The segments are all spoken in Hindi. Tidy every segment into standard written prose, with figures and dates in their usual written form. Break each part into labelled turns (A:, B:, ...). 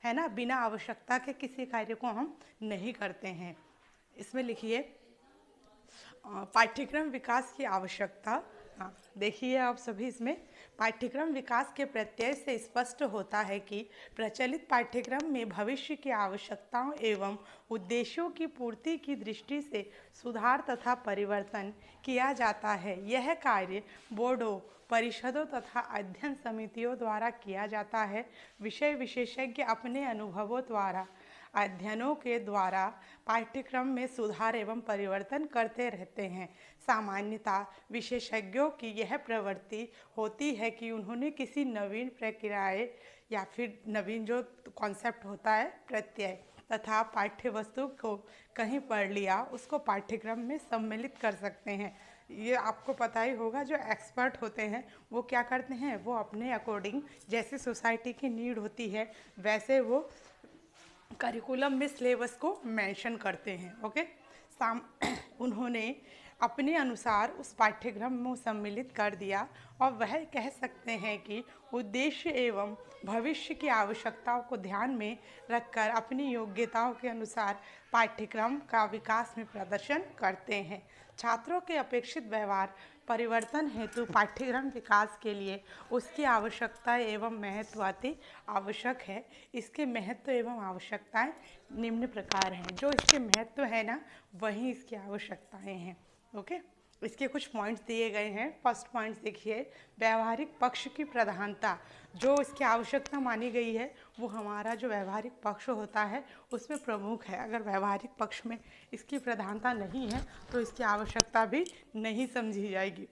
A: है ना, बिना आवश्यकता के किसी कार्य को हम नहीं करते हैं। इसमें लिखिए पाठ्यक्रम विकास की आवश्यकता। हाँ, देखिए आप सभी, इसमें पाठ्यक्रम विकास के प्रत्यय से स्पष्ट होता है कि प्रचलित पाठ्यक्रम में भविष्य की आवश्यकताओं एवं उद्देश्यों की पूर्ति की दृष्टि से सुधार तथा परिवर्तन किया जाता है। यह कार्य बोर्डों, परिषदों तथा अध्ययन समितियों द्वारा किया जाता है। विषय विशेषज्ञ अपने अनुभवों द्वारा, अध्ययनों के द्वारा पाठ्यक्रम में सुधार एवं परिवर्तन करते रहते हैं। सामान्यतः विशेषज्ञों की यह प्रवृत्ति होती है कि उन्होंने किसी नवीन प्रक्रियाएं या फिर नवीन जो कॉन्सेप्ट होता है, प्रत्यय तथा पाठ्य वस्तु को कहीं पढ़ लिया, उसको पाठ्यक्रम में सम्मिलित कर सकते हैं। ये आपको पता ही होगा, जो एक्सपर्ट होते हैं वो क्या करते हैं, वो अपने अकॉर्डिंग, जैसे सोसाइटी की नीड होती है वैसे वो करिकुलम में सिलेबस को मेंशन करते हैं। ओके, उन्होंने अपने अनुसार उस पाठ्यक्रम में सम्मिलित कर दिया और वह कह सकते हैं कि उद्देश्य एवं भविष्य की आवश्यकताओं को ध्यान में रखकर अपनी योग्यताओं के अनुसार पाठ्यक्रम का विकास में प्रदर्शन करते हैं। छात्रों के अपेक्षित व्यवहार परिवर्तन हेतु पाठ्यक्रम विकास के लिए उसकी आवश्यकता एवं महत्व अति आवश्यक है। इसके महत्व एवं आवश्यकताएं निम्न प्रकार हैं। जो इसके महत्व है ना, वही इसकी आवश्यकताएं हैं। ओके, इसके कुछ पॉइंट्स दिए गए हैं। फर्स्ट पॉइंट्स देखिए, व्यवहारिक पक्ष की प्रधानता। जो इसकी आवश्यकता मानी गई है वो हमारा जो व्यवहारिक पक्ष होता है उसमें प्रमुख है। अगर व्यवहारिक पक्ष में इसकी प्रधानता नहीं है तो इसकी आवश्यकता भी नहीं समझी जाएगी।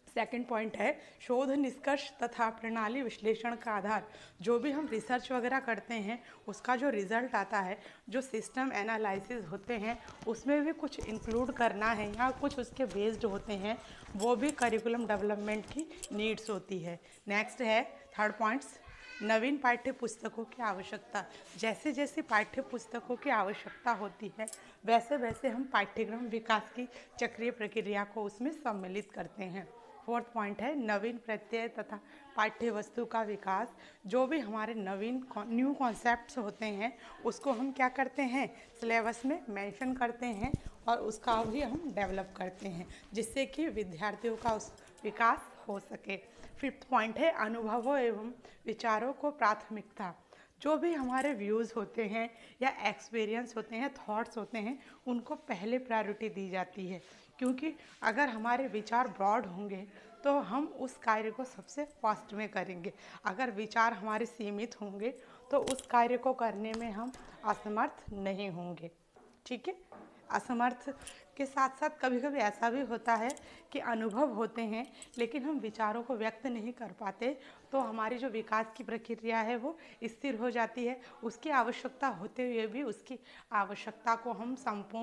A: सेकंड पॉइंट है शोध निष्कर्ष तथा प्रणाली विश्लेषण का आधार। जो भी हम रिसर्च वगैरह करते हैं उसका जो रिजल्ट आता है, जो सिस्टम एनालिसिस होते हैं, उसमें भी कुछ इंक्लूड करना है या कुछ उसके बेस्ड होते हैं, वो भी करिकुलम डेवलपमेंट की नीड्स होती है। नेक्स्ट है थर्ड पॉइंट्स, नवीन पाठ्य पुस्तकों की आवश्यकता। जैसे जैसे पाठ्य पुस्तकों की आवश्यकता होती है वैसे वैसे हम पाठ्यक्रम विकास की चक्रीय प्रक्रिया को उसमें सम्मिलित करते हैं। फोर्थ पॉइंट है नवीन प्रत्यय तथा पाठ्य वस्तु का विकास। जो भी हमारे नवीन न्यू कॉन्सेप्ट्स होते हैं उसको हम क्या करते हैं, सिलेबस में मेंशन करते हैं और उसका भी हम डेवलप करते हैं, जिससे कि विद्यार्थियों का उस विकास हो सके। फिफ्थ पॉइंट है अनुभवों एवं विचारों को प्राथमिकता। जो भी हमारे व्यूज़ होते हैं या एक्सपीरियंस होते हैं, थॉट्स होते हैं, उनको पहले प्रायोरिटी दी जाती है। क्योंकि अगर हमारे विचार ब्रॉड होंगे तो हम उस कार्य को सबसे फास्ट में करेंगे। अगर विचार हमारे सीमित होंगे तो उस कार्य को करने में हम असमर्थ नहीं होंगे। ठीक है, असमर्थ के साथ साथ कभी कभी ऐसा भी होता है कि अनुभव होते हैं लेकिन हम विचारों को व्यक्त नहीं कर पाते, तो हमारी जो विकास की प्रक्रिया है वो स्थिर हो जाती है। उसकी आवश्यकता होते हुए भी उसकी आवश्यकता को हम संपूर्ण